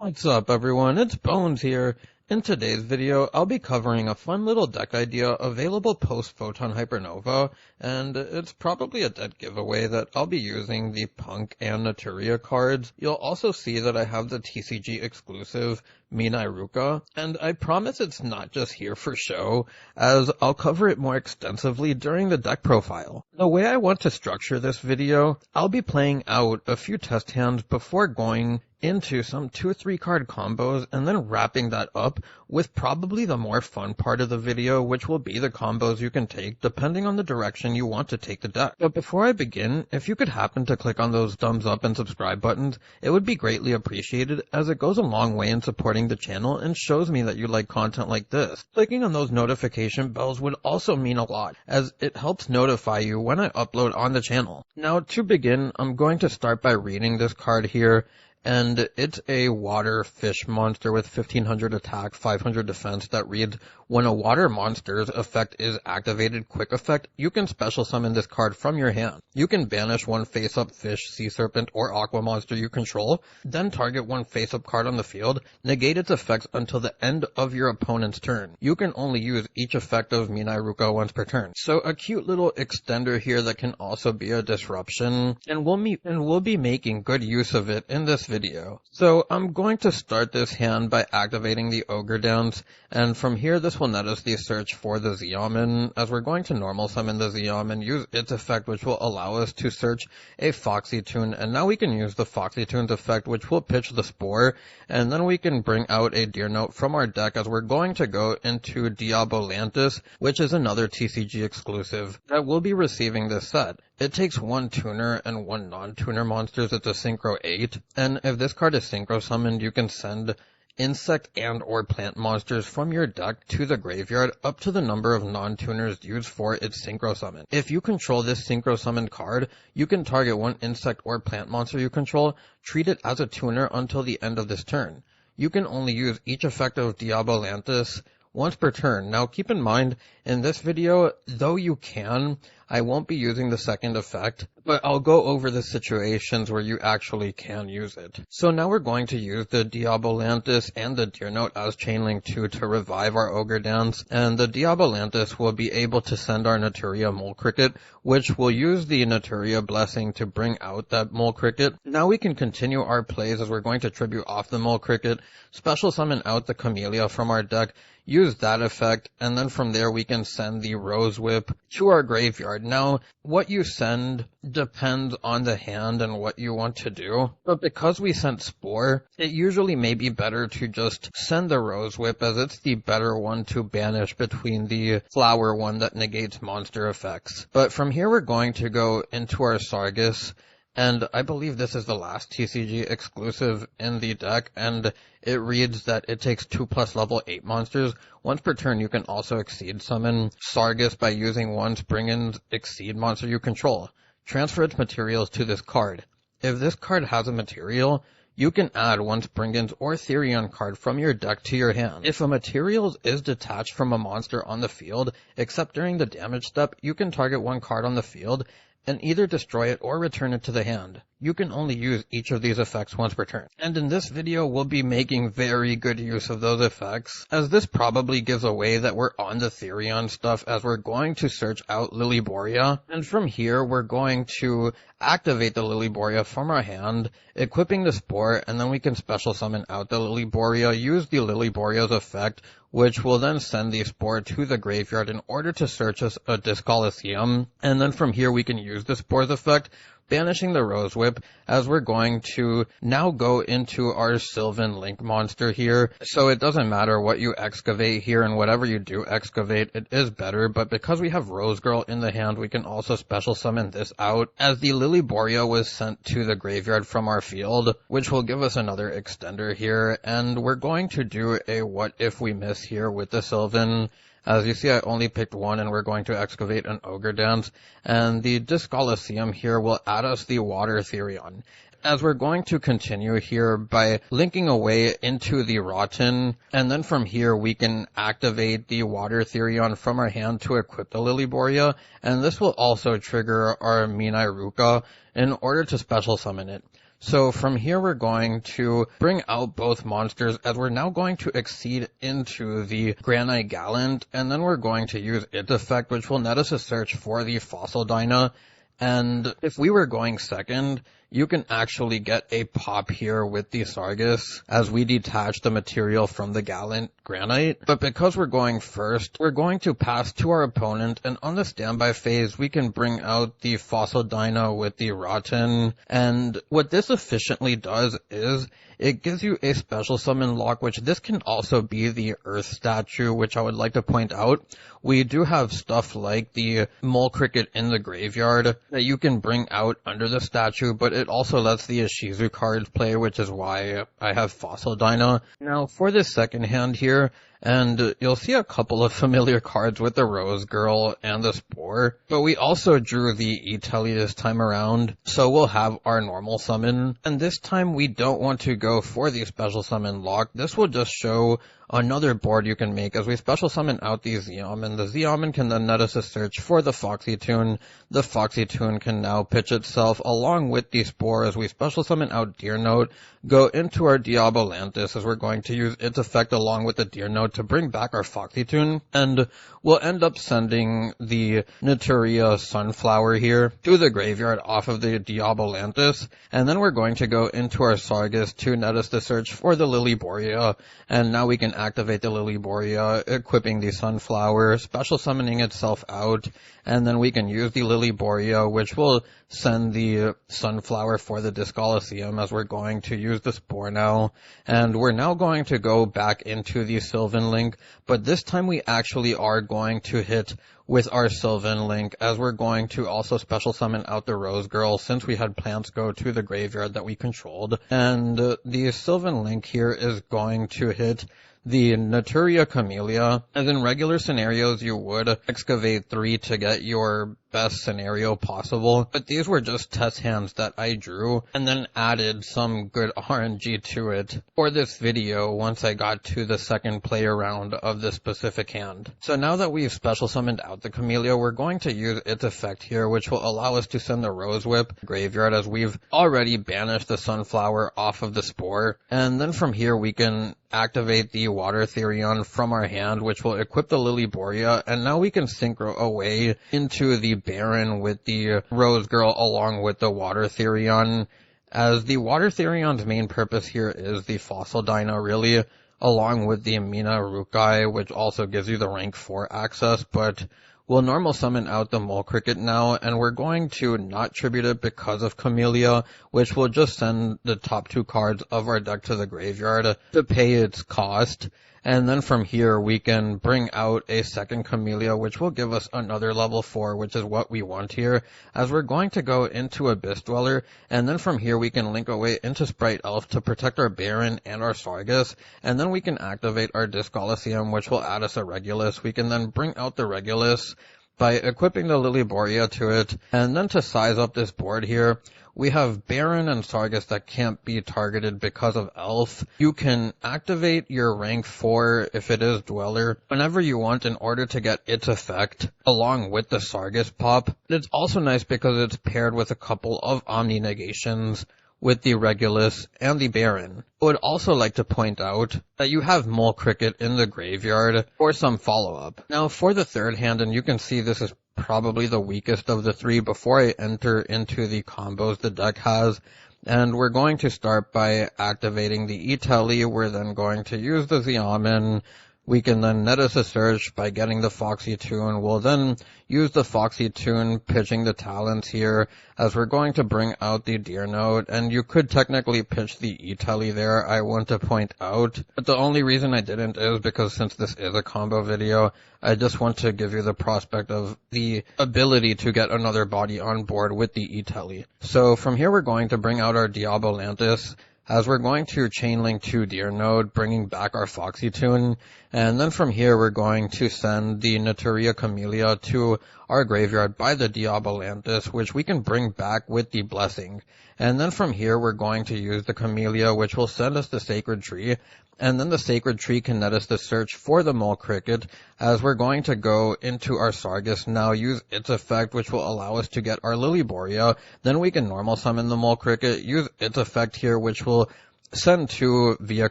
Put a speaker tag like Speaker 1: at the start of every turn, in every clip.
Speaker 1: What's up everyone, it's Bones here. In today's video, I'll be covering a fun little deck idea available post-Photon Hypernova, and it's probably a dead giveaway that I'll be using the P.U.N.K and Naturia cards. You'll also see that I have the TCG exclusive Naturia, and I promise it's not just here for show, as I'll cover it more extensively during the deck profile. The way I want to structure this video, I'll be playing out a few test hands before going into some 2-3 card combos and then wrapping that up with probably the more fun part of the video, which will be the combos you can take depending on the direction you want to take the deck. But before I begin, if you could happen to click on those thumbs up and subscribe buttons, it would be greatly appreciated, as it goes a long way in supporting the channel and shows me that you like content like this. Clicking on those notification bells would also mean a lot, as it helps notify you when I upload on the channel. Now to begin, I'm going to start by reading this card here. And it's a water fish monster with 1500 attack, 500 defense that reads, when a water monster's effect is activated quick effect, you can special summon this card from your hand. You can banish one face-up fish, sea serpent, or aqua monster you control, then target one face-up card on the field, negate its effects until the end of your opponent's turn. You can only use each effect of Naturia once per turn. So a cute little extender here that can also be a disruption, and we'll be making good use of it in this video. So I'm going to start this hand by activating the Ogre Dance, and from here this will net us the search for the Zeoman, as we're going to normal summon the Zeoman, use its effect which will allow us to search a Foxy Tune, and now we can use the Foxy Tune's effect which will pitch the Spore, and then we can bring out a Deer Note from our deck, as we're going to go into Diabolantis, which is another TCG exclusive that will be receiving this set. It takes one tuner and one non-tuner monsters. It's a Synchro 8, and if this card is Synchro summoned, you can send insect and or plant monsters from your deck to the graveyard up to the number of non-tuners used for its Synchro summon. If you control this Synchro summoned card, you can target one insect or plant monster you control, treat it as a tuner until the end of this turn. You can only use each effect of Diabolantis once per turn. Now keep in mind, in this video, though you can, I won't be using the second effect, but I'll go over the situations where you actually can use it. So now we're going to use the Diabolantis and the Deer Note as Chainlink 2 to revive our Ogre Dance, and the Diabolantis will be able to send our Naturia Mole Cricket, which will use the Naturia Blessing to bring out that Mole Cricket. Now we can continue our plays, as we're going to tribute off the Mole Cricket, special summon out the Camellia from our deck, use that effect, and then from there we can send the Rose Whip to our graveyard. Now, what you send depends on the hand and what you want to do, but because we sent Spore, it usually may be better to just send the Rose Whip, as it's the better one to banish between the flower one that negates monster effects. But from here we're going to go into our Sargus, and I believe this is the last TCG exclusive in the deck, and it reads that it takes 2+ level 8 monsters. Once per turn, you can also Exceed summon Sargus by using one Springin's Exceed monster you control. Transfer its materials to this card. If this card has a material, you can add one Springin's or Therion card from your deck to your hand. If a material is detached from a monster on the field, except during the damage step, you can target one card on the field and either destroy it or return it to the hand. You can only use each of these effects once per turn. And in this video, we'll be making very good use of those effects, as this probably gives away that we're on the Therion stuff, as we're going to search out Lilyboria, and from here we're going to activate the Lilyboria from our hand, equipping the Spore, and then we can special summon out the Lilyboria, use the Lilyboria's effect, which will then send the Spore to the graveyard in order to search us a Disc Coliseum, and then from here we can use the Spore's effect, banishing the Rose Whip, as we're going to now go into our Sylvan Link monster here. So it doesn't matter what you excavate here, and whatever you do excavate, it is better, but because we have Rose Girl in the hand, we can also special summon this out, as the Lilyboria was sent to the graveyard from our field, which will give us another extender here, and we're going to do a What If We Miss here with the Sylvan. As you see, I only picked one, and we're going to excavate an Ogre Dance, and the Disc Coliseum here will add us the Water Therion. As we're going to continue here by linking away into the Rotten, and then from here we can activate the Water Therion from our hand to equip the Lilyboria, and this will also trigger our Naturia in order to special summon it. So from here we're going to bring out both monsters as we're now going to exceed into the Granite Gallant, and then we're going to use its effect, which will net us a search for the Fossil Dyna. And if we were going second, you can actually get a pop here with the Sargus as we detach the material from the Gallant Granite. But because we're going first, we're going to pass to our opponent, and on the standby phase, we can bring out the Fossil Dyna with the Rotten. And what this efficiently does is it gives you a special summon lock, which this can also be the Earth statue, which I would like to point out. We do have stuff like the Mole Cricket in the graveyard that you can bring out under the statue, but it also lets the Ishizu cards play, which is why I have Fossil Dyna. Now, for this second hand here, and you'll see a couple of familiar cards with the Rose Girl and the Spore, but we also drew the E-Telly this time around, so we'll have our normal summon, and this time we don't want to go for the special summon lock. This will just show another board you can make as we special summon out the Zeoman. The Zeoman can then net us a search for the Foxy Tune. The Foxy Tune can now pitch itself along with the Spore as we special summon out Deer Note, go into our Diabolantis as we're going to use its effect along with the Deer Note to bring back our Foxy Tune, and we'll end up sending the Naturia Sunflower here to the graveyard off of the Diabolantis, and then we're going to go into our Sargus to net us the search for the Lilyborea, and now we can activate the Lilyborea, equipping the Sunflower, special summoning itself out, and then we can use the Lilyborea, which will send the Sunflower for the Discoloseum as we're going to use the Spore now. And we're now going to go back into the Sylvan Link, but this time we actually are going to hit with our Sylvan Link as we're going to also special summon out the Rose Girl since we had plants go to the graveyard that we controlled. And the Sylvan Link here is going to hit the Naturia Camellia, as in regular scenarios you would excavate 3 to get your best scenario possible, but these were just test hands that I drew and then added some good RNG to it for this video once I got to the second play around of this specific hand. So now that we've special summoned out the Camellia, we're going to use its effect here, which will allow us to send the Rose Whip graveyard as we've already banished the Sunflower off of the Spore, and then from here we can activate the Water Therion from our hand, which will equip the Lilyborea, and now we can synchro away into the Baron with the Rose Girl along with the Water Therion, as the Water Therion's main purpose here is the Fossil Dyna really, along with the Mina Rukai, which also gives you the rank 4 access, but we'll normal summon out the Mole Cricket now, and we're going to not tribute it because of Camellia, which will just send the top 2 cards of our deck to the graveyard to pay its cost. And then from here, we can bring out a second Camellia, which will give us another level 4, which is what we want here, as we're going to go into Abyss Dweller, and then from here we can link away into Sprite Elf to protect our Baron and our Sargus, and then we can activate our Discoloseum, which will add us a Regulus. We can then bring out the Regulus by equipping the Lilyborea to it, and then to size up this board here, we have Baron and Sargus that can't be targeted because of Elf. You can activate your rank 4 if it is Dweller whenever you want in order to get its effect along with the Sargus pop. It's also nice because it's paired with a couple of Omni negations with the Regulus and the Baron. I would also like to point out that you have Mole Cricket in the graveyard for some follow-up. Now for the third hand, and you can see this is probably the weakest of the 3 before I enter into the combos the deck has, and we're going to start by activating the E-Telly. We're then going to use the Zeoman. We can then net us a search by getting the Foxy Tune. We'll then use the Foxy Tune, pitching the Talons here, as we're going to bring out the Deer Note, and you could technically pitch the E-Telly there, I want to point out. But the only reason I didn't is because since this is a combo video, I just want to give you the prospect of the ability to get another body on board with the E-Telly. So from here we're going to bring out our Diabolantis, as we're going to chain link to Deer Note, bringing back our Foxy Tune, and then from here we're going to send the Naturia Camellia to our graveyard by the Diabolantis, which we can bring back with the Blessing. And then from here, we're going to use the Camellia, which will send us the Sacred Tree. And then the Sacred Tree can net us the search for the Mole Cricket, as we're going to go into our Sargus now, use its effect, which will allow us to get our Lilyboria. Then we can normal summon the Mole Cricket, use its effect here, which will send 2 via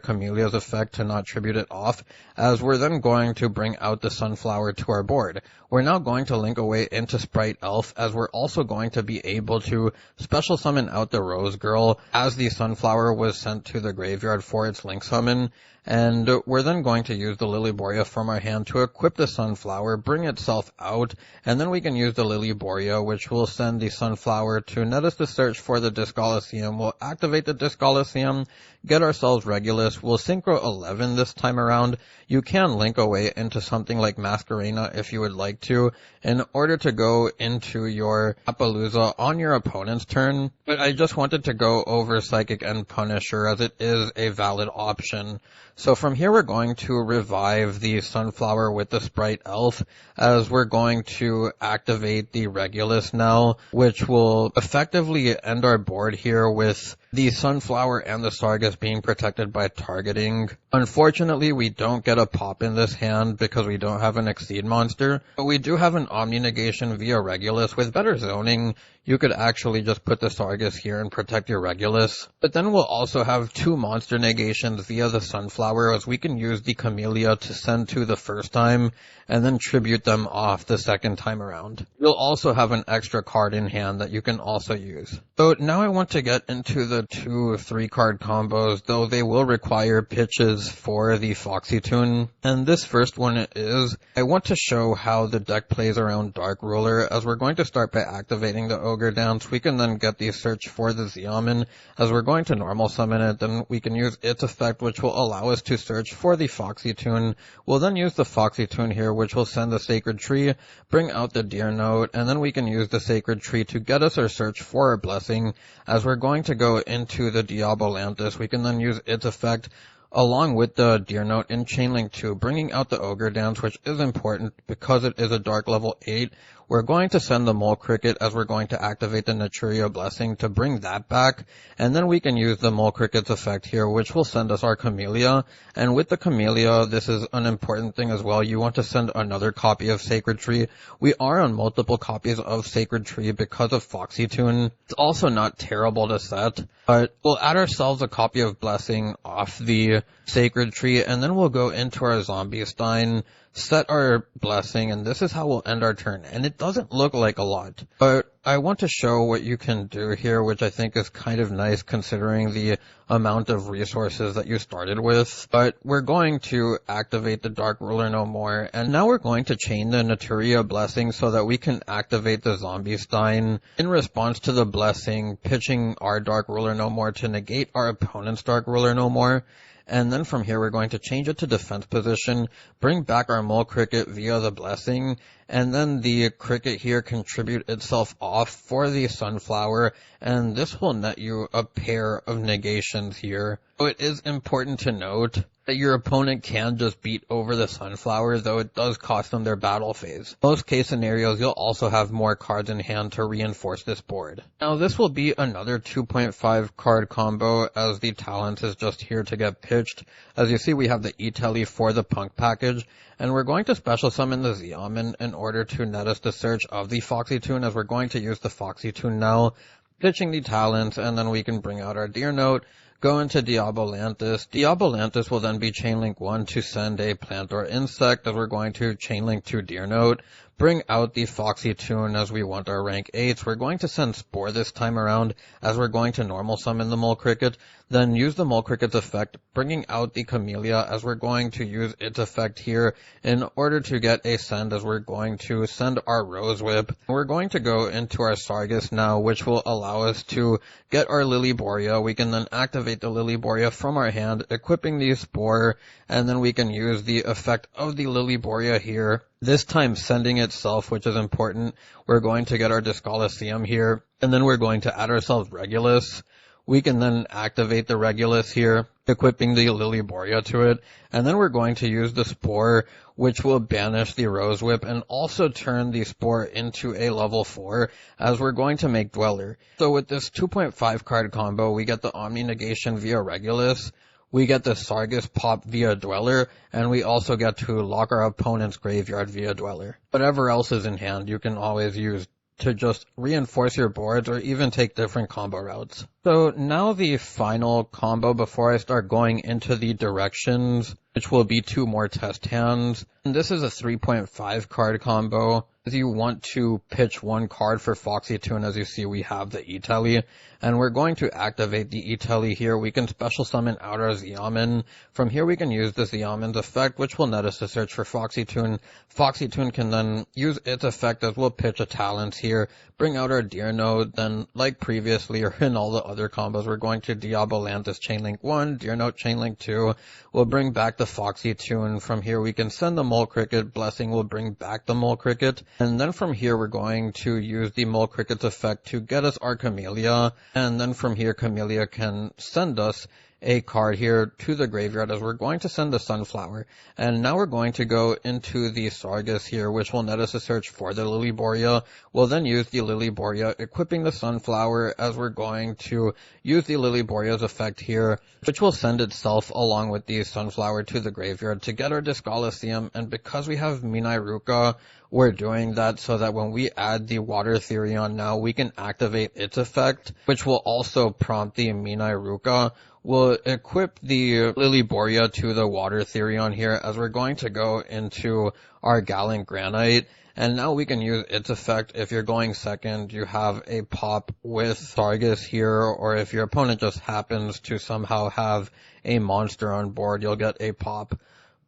Speaker 1: Camellia's effect to not tribute it off, as we're then going to bring out the Sunflower to our board. We're now going to link away into Sprite Elf, as we're also going to be able to special summon out the Rose Girl, as the Sunflower was sent to the graveyard for its link summon. And we're then going to use the Lilyboria from our hand to equip the Sunflower, bring itself out, and then we can use the Lilyboria, which will send the Sunflower to net us the search for the Discoloseum. We'll activate the Discoloseum, get ourselves Regulus. We'll Synchro 11 this time around. You can link away into something like Masquerena if you would like to, in order to go into your Appaloosa on your opponent's turn. But I just wanted to go over Psychic and Punisher, as it is a valid option. So from here, we're going to revive the Sunflower with the Sprite Elf, as we're going to activate the Regulus now, which will effectively end our board here with the Sunflower and the Sargus being protected by targeting. Unfortunately, we don't get a pop in this hand because we don't have an Exceed monster, but we do have an Omni Negation via Regulus. With better zoning, you could actually just put the Sargus here and protect your Regulus. But then we'll also have 2 monster negations via the Sunflower, as we can use the Camellia to send 2 the first time, and then tribute them off the second time around. You'll also have an extra card in hand that you can also use. So now I want to get into the 2 3-card combos, though they will require pitches for the Foxy Tune. And this first one is, I want to show how the deck plays around Dark Ruler, as we're going to start by activating the Ogre Dance. We can then get the search for the Zeoman, as we're going to normal summon it. Then we can use its effect, which will allow us to search for the Foxy Tune. We'll then use the Foxy Tune here, which will send the Sacred Tree, bring out the Deer Note, and then we can use the Sacred Tree to get us our search for our Blessing. As we're going to go into the Diabolantis, we can then use its effect along with the Deer Note in Chainlink 2, bringing out the Ogre Dance, which is important because it is a Dark level 8. We're going to send the Mole Cricket, as we're going to activate the Naturia Blessing to bring that back, and then we can use the Mole Cricket's effect here, which will send us our Camellia. And with the Camellia, this is an important thing as well. You want to send another copy of Sacred Tree. We are on multiple copies of Sacred Tree because of Foxy Tune. It's also not terrible to set, but we'll add ourselves a copy of Blessing off the Sacred Tree, and then we'll go into our Zombie Stein, set our Blessing, and this is how we'll end our turn. And it doesn't look like a lot, but I want to show what you can do here, which I think is kind of nice considering the amount of resources that you started with. But we're going to activate the Dark Ruler no more, and now we're going to chain the Naturia Blessing so that we can activate the Zombie Stein in response to the Blessing, pitching our Dark Ruler no more to negate our opponent's Dark Ruler no more. And then from here, we're going to change it to defense position, bring back our Mole Cricket via the Blessing, and then the Cricket here contribute itself off for the Sunflower, and this will net you a pair of negations here. So it is important to note that your opponent can just beat over the Sunflower, though it does cost them their battle phase. Most case scenarios, you'll also have more cards in hand to reinforce this board. Now this will be another 2.5 card combo, as the Talent is just here to get pitched. As you see, we have the E-Telly for the Punk package, and we're going to special summon the Zeoman in order to net us the search of the Foxy Tune, as we're going to use the Foxy Tune now, pitching the Talent, and then we can bring out our Deer Note, go into Diabolantis. Diabolantis will then be Chainlink 1 to send a plant or insect, as we're going to Chainlink 2 Deer Note, bring out the Foxy Tune as we want our rank 8s. We're going to send Spore this time around, as we're going to normal summon the Mole Cricket, then use the Mole Cricket's effect, bringing out the Camellia, as we're going to use its effect here in order to get a send, as we're going to send our Rose Whip. We're going to go into our Sargus now, which will allow us to get our Lilyboria. We can then activate the Lilyboria from our hand, equipping the Spore, and then we can use the effect of the Lilyboria here, this time sending itself, which is important. We're going to get our Discoloseum here, and then we're going to add ourselves Regulus. We can then activate the Regulus here, equipping the Lilyboria to it, and then we're going to use the Spore, which will banish the Rose Whip and also turn the Spore into a level 4, as we're going to make Dweller. So with this 2.5 card combo, we get the Omni Negation via Regulus, we get the Sargus pop via Dweller, and we also get to lock our opponent's graveyard via Dweller. Whatever else is in hand, you can always use to just reinforce your boards or even take different combo routes. So now the final combo before I start going into the directions, which will be 2 more test hands. And this is a 3.5 card combo. If you want to pitch 1 card for Foxy Tune, as you see we have the E-Telly, and we're going to activate the E-Telly here. We can special summon out our Xiamen. From here we can use the Xiamen's effect, which will net us a search for Foxy Tune. Foxy Tune can then use its effect as we'll pitch a Talents here, bring out our Deer Note, then like previously or in all the other combos, we're going to Diabolantis Chainlink 1, Deer Note Chainlink 2. We'll bring back the Foxy Tune. From here we can send the Mole Cricket. Blessing will bring back the Mole Cricket. And then from here we're going to use the Mole Cricket's effect to get us our Camellia. And then from here Camellia can send us a card here to the graveyard, as we're going to send the Sunflower. And now we're going to go into the Sargus here, which will net us a search for the Lilyboria. We'll then use the Lilyboria, equipping the Sunflower, as we're going to use the Lilyboria's effect here, which will send itself along with the Sunflower to the graveyard to get our Discoloseum. And because we have Minairuka, we're doing that so that when we add the Water Therion now, we can activate its effect, which will also prompt the Minairuka. We'll equip the Lilyboria to the Water Therion here, as we're going to go into our Gallant Granite. And now we can use its effect. If you're going second, you have a pop with Sargus here, or if your opponent just happens to somehow have a monster on board, you'll get a pop.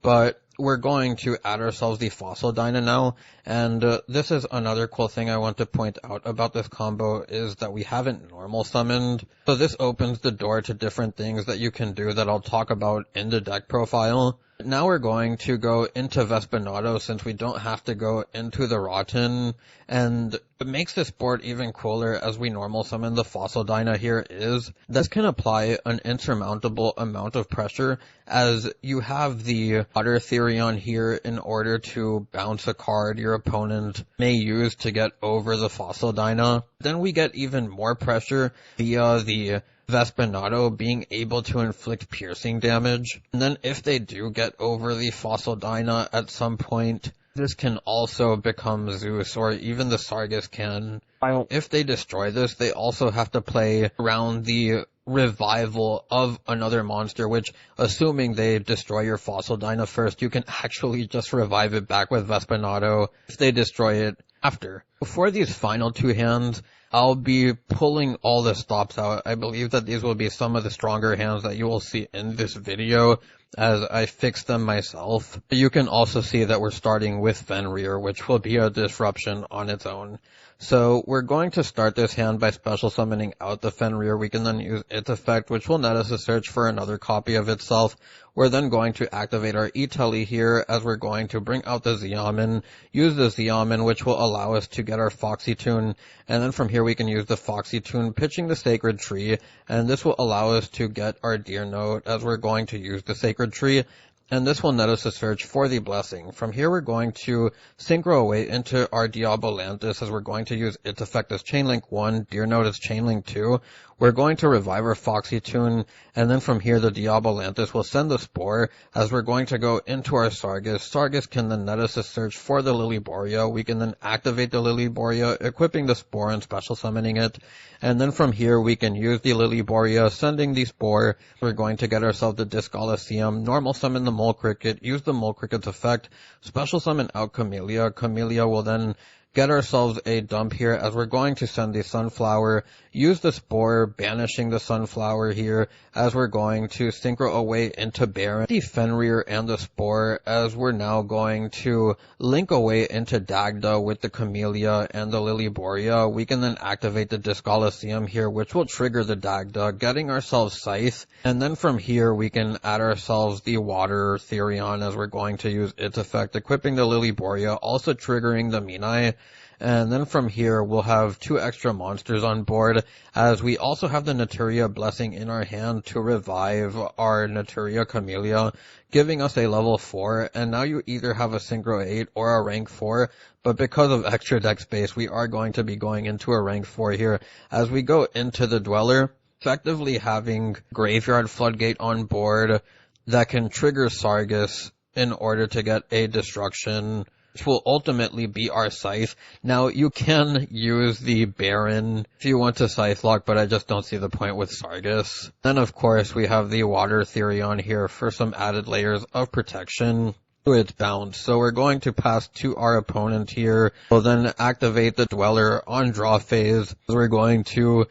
Speaker 1: But we're going to add ourselves the Fossil Dyna now, and this is another cool thing I want to point out about this combo, is that we haven't normal summoned. So this opens the door to different things that you can do that I'll talk about in the deck profile. Now we're going to go into Vespinato, since we don't have to go into the Rotten, and it makes this board even cooler as we normal summon the Fossil Dyna here is. This can apply an insurmountable amount of pressure, as you have the Water Therion here in order to bounce a card your opponent may use to get over the Fossil Dyna. Then we get even more pressure via the Vespinato being able to inflict piercing damage. And then if they do get over the Fossil Dyna at some point, this can also become Zeus, or even the Sargus can. If they destroy this, they also have to play around the revival of another monster, which, assuming they destroy your Fossil Dyna first, you can actually just revive it back with Vespinato if they destroy it after. For these final 2 hands, I'll be pulling all the stops out. I believe that these will be some of the stronger hands that you will see in this video, as I fixed them myself. You can also see that we're starting with Fenrir, which will be a disruption on its own. So we're going to start this hand by special summoning out the Fenrir. We can then use its effect, which will net us a search for another copy of itself. We're then going to activate our E-Telly here, as we're going to bring out the Xiamen, use the Xiamen, which will allow us to get our Foxy Tune, and then from here we can use the Foxy Tune, pitching the Sacred Tree, and this will allow us to get our Deer Note, as we're going to use the Sacred Tree. And this will net us a search for the Blessing. From here we're going to synchro away into our Diabolantis, as we're going to use its effect as Chainlink 1, Deer Note as Chainlink 2. We're going to revive our Foxy Tune, and then from here the Diabolantis will send the Spore, as we're going to go into our Sargus. Sargus can then net us a search for the Lilyboria. We can then activate the Lilyboria, equipping the Spore and special summoning it. And then from here we can use the Lilyboria, sending the Spore. We're going to get ourselves the Discoloseum, normal summon the Mole Cricket, use the Mole Cricket's effect, special summon out Camellia. Camellia will then get ourselves a dump here, as we're going to send the Sunflower, use the Spore, banishing the Sunflower here, as we're going to synchro away into Baron, the Fenrir and the Spore, as we're now going to link away into Dagda with the Camellia and the Lilyboria. We can then activate the Discoloseum here, which will trigger the Dagda, getting ourselves Scythe, and then from here we can add ourselves the Water Therion, as we're going to use its effect, equipping the Lilyboria, also triggering the Minai. And then from here, we'll have 2 extra monsters on board, as we also have the Naturia Blessing in our hand to revive our Naturia Camellia, giving us a level 4, and now you either have a Synchro 8 or a rank 4, but because of extra deck space, we are going to be going into a rank 4 here. As we go into the Dweller, effectively having Graveyard Floodgate on board that can trigger Sargus in order to get a destruction, which will ultimately be our Scythe. Now, you can use the Baron if you want to Scythe lock, but I just don't see the point with Sargus. Then, of course, we have the Water Therion here for some added layers of protection to its bounce. So we're going to pass to our opponent here. We'll then activate the Dweller on draw phase. We're going to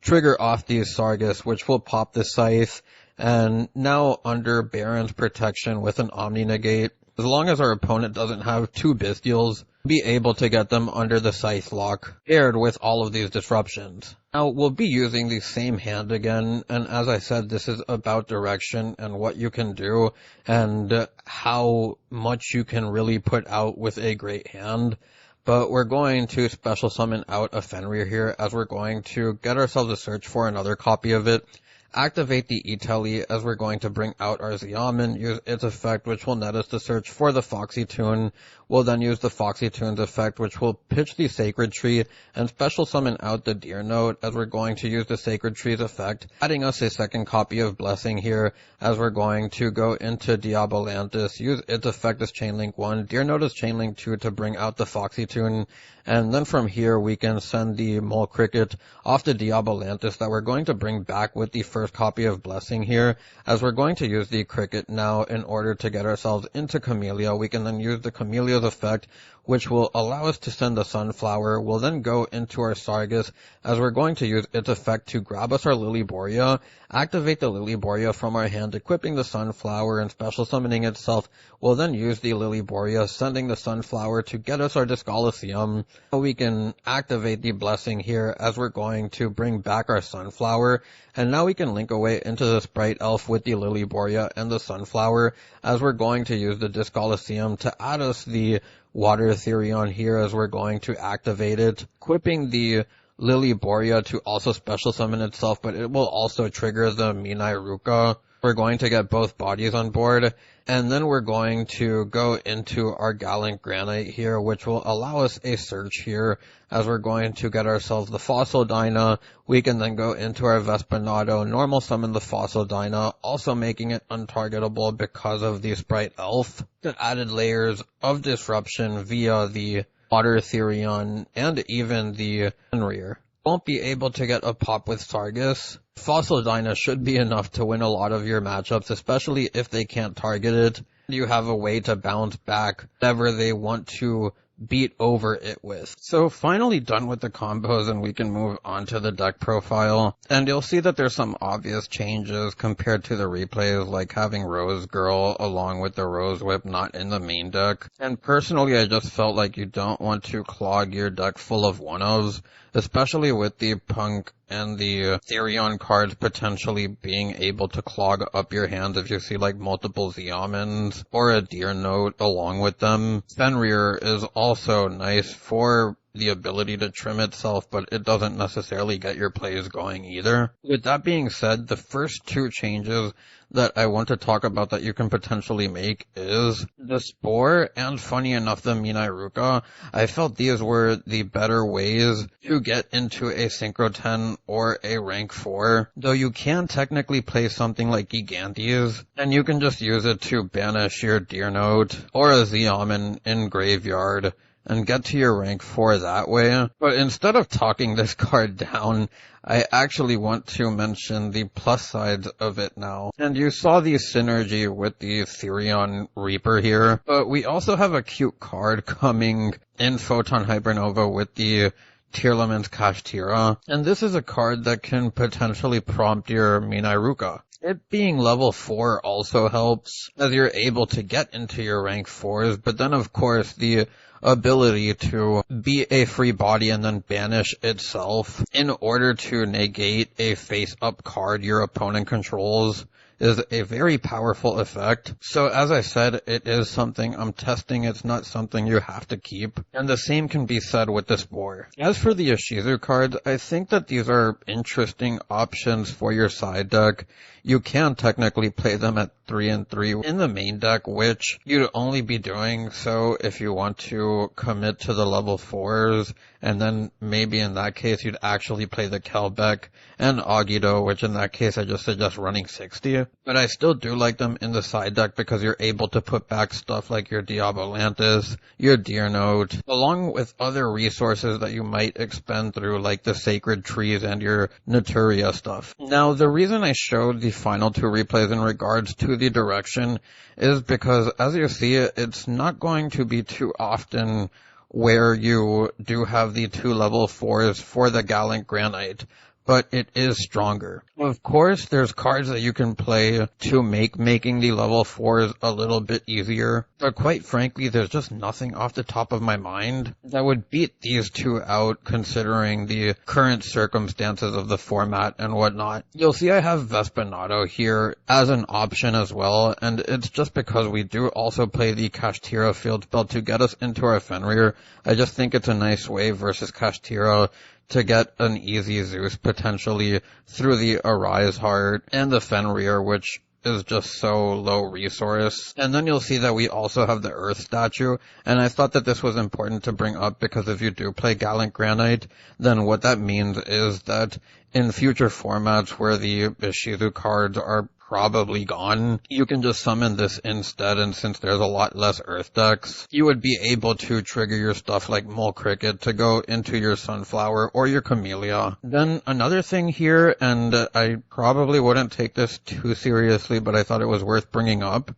Speaker 1: trigger off these Sargus, which will pop the Scythe. And now under Baron's protection with an Omni Negate, as long as our opponent doesn't have 2 Bestials, we'll be able to get them under the Scythe lock, paired with all of these disruptions. Now, we'll be using the same hand again, and as I said, this is about direction and what you can do, and how much you can really put out with a great hand. But we're going to special summon out a Fenrir here, as we're going to get ourselves a search for another copy of it. Activate the E-Telly, as we're going to bring out our Xiamen, use its effect, which will net us the search for the Foxy Tune. We'll then use the Foxy Tune's effect, which will pitch the Sacred Tree, and special summon out the Deer Note, as we're going to use the Sacred Tree's effect, adding us a second copy of Blessing here, as we're going to go into Diabolantis, use its effect as Chainlink 1, Deer Note as Chainlink 2 to bring out the Foxy Tune, and then from here we can send the Mole Cricket off to Diabolantis that we're going to bring back with the first copy of Blessing here, as we're going to use the Cricket now in order to get ourselves into Camellia. We can then use the Camellia's effect, which will allow us to send the Sunflower. We'll then go into our Sargus, as we're going to use its effect to grab us our Lilyboria, activate the Lilyboria from our hand, equipping the Sunflower and special summoning itself. We'll then use the Lilyboria, sending the Sunflower to get us our Discoloseum. We can activate the Blessing here, as we're going to bring back our Sunflower, and now we can link away into the Sprite Elf with the Lilyboria and the Sunflower, as we're going to use the Discoloseum to add us the Water Therion here, as we're going to activate it, equipping the Lilyboria to also special summon itself, but it will also trigger the Minai Ruka. We're going to get both bodies on board, and then we're going to go into our Gallant Granite here, which will allow us a search here, as we're going to get ourselves the Fossil Dyna. We can then go into our Vespanado, normal summon the Fossil Dyna, also making it untargetable because of the Sprite Elf. The added layers of disruption via the Water Therion and even the Fenrir. Won't be able to get a pop with Sargus. Fossil Dyna should be enough to win a lot of your matchups, especially if they can't target it. You have a way to bounce back whatever they want to beat over it with. So finally done with the combos, and we can move on to the deck profile. And you'll see that there's some obvious changes compared to the replays, like having Rose Girl along with the Rose Whip not in the main deck. And personally, I just felt like you don't want to clog your deck full of one-ofs, especially with the P.U.N.K and the Therion cards potentially being able to clog up your hand if you see like multiple Xiamens or a Deer Note along with them. Fenrir is also nice for the ability to trim itself, but it doesn't necessarily get your plays going either. With that being said, the first 2 changes that I want to talk about that you can potentially make is the Spore, and funny enough, the Minai Ruka. I felt these were the better ways to get into a Synchro 10 or a rank 4, though you can technically play something like Gigantes, and you can just use it to banish your Deer Note or a Xiamen in graveyard and get to your rank 4 that way. But instead of talking this card down, I actually want to mention the plus sides of it now. And you saw the synergy with the Therion Reaper here, but we also have a cute card coming in Photon Hypernova with the Tearlaman's Kashtira, and this is a card that can potentially prompt your Minai Ruka. It being level 4 also helps, as you're able to get into your rank 4s, but then of course the ability to be a free body and then banish itself in order to negate a face-up card your opponent controls is a very powerful effect. So as I said, it is something I'm testing. It's not something you have to keep. And the same can be said with the Spore. As for the Ishizu cards, I think that these are interesting options for your side deck. You can technically play them at 3 and 3 in the main deck, which you'd only be doing so if you want to commit to the level 4s, and then maybe in that case you'd actually play the Kelbeck and Agido, which in that case I just suggest running 60. But I still do like them in the side deck because you're able to put back stuff like your Diabolantis, your Deer Note, along with other resources that you might expend through like the Sacred Trees and your Naturia stuff. Now, the reason I showed the final 2 replays in regards to the direction is because, as you see, it's not going to be too often where you do have the 2 level 4s for the Gallant Granite, but it is stronger. Of course, there's cards that you can play to make making the level 4s a little bit easier, but quite frankly, there's just nothing off the top of my mind that would beat these 2 out considering the current circumstances of the format and whatnot. You'll see I have Vespinato here as an option as well, and it's just because we do also play the Kashtira field spell to get us into our Fenrir. I just think it's a nice way versus Kashtira to get an easy Zeus potentially through the Arise Heart and the Fenrir, which is just so low resource. And then you'll see that we also have the Earth statue, and I thought that this was important to bring up because if you do play Gallant Granite, then what that means is that in future formats where the Ishizu cards are probably gone, you can just summon this instead, and since there's a lot less Earth decks, you would be able to trigger your stuff like Mole Cricket to go into your Sunflower or your Camellia. Then another thing here, and I probably wouldn't take this too seriously, but I thought it was worth bringing up,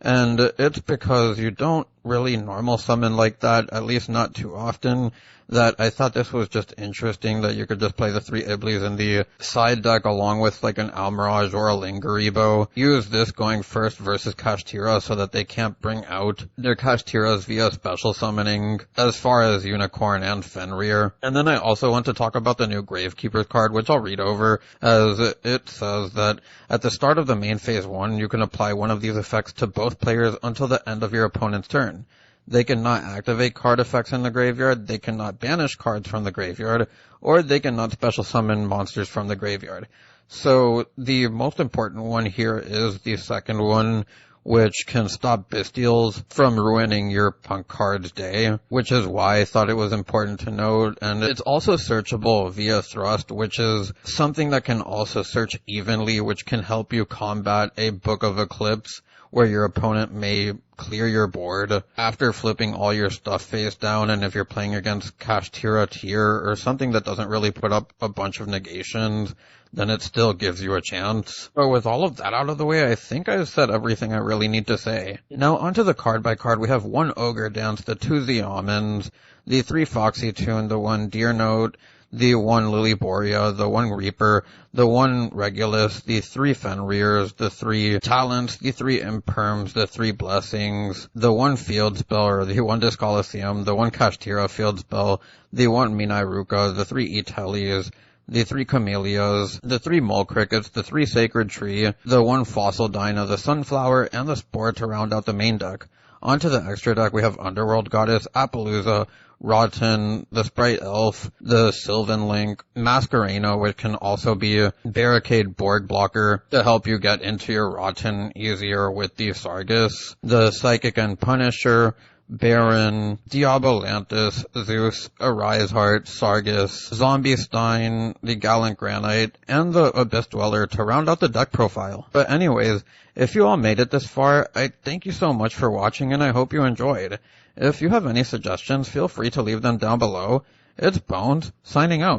Speaker 1: and it's because you don't really normal summon like that, at least not too often, that I thought this was just interesting that you could just play the 3 Iblis in the side deck along with like an Almirage or a Lingaribo. Use this going first versus Kashtira so that they can't bring out their Kashtiras via special summoning as far as Unicorn and Fenrir. And then I also want to talk about the new Gravekeeper card, which I'll read over, as it says that at the start of the main phase 1, you can apply one of these effects to both players until the end of your opponent's turn. They cannot activate card effects in the graveyard, they cannot banish cards from the graveyard, or they cannot special summon monsters from the graveyard. So the most important one here is the second one, which can stop Bestials from ruining your Punk card's day, which is why I thought it was important to note. And it's also searchable via Thrust, which is something that can also search evenly, which can help you combat a Book of Eclipse, where your opponent may clear your board after flipping all your stuff face down, and if you're playing against Kashtira tier or something that doesn't really put up a bunch of negations, then it still gives you a chance. But with all of that out of the way, I think I've said everything I really need to say. Now onto the card by card, we have 1 Ogre Dance, the 2 Zeomans, the 3 Foxy Tune, the 1 Deer Note, the 1 Lilyboria, the 1 Reaper, the 1 Regulus, the 3 Fenrirs, the 3 Talents, the 3 Imperms, the 3 Blessings, the 1 Field Spell, or the 1 Discoliseum, the 1 Kashtira Field Spell, the 1 Minairuka, the 3 Itelis, the 3 Camellias, the 3 Mole Crickets, the 3 Sacred Tree, the 1 Fossil Dyna, the Sunflower, and the Spore to round out the main deck. Onto the extra deck, we have Underworld Goddess, Appaloosa, Rotten, the Sprite Elf, the Sylvan Link, Masquerena, which can also be Barricade Board Blocker to help you get into your Rotten easier with the Sargus, the Psychic and Punisher, Baron, Diabolantis, Zeus, Arise Heart, Sargus, Zombie Stein, the Gallant Granite, and the Abyss Dweller to round out the deck profile. But anyways, if you all made it this far, I thank you so much for watching and I hope you enjoyed. If you have any suggestions, feel free to leave them down below. It's Bones, signing out.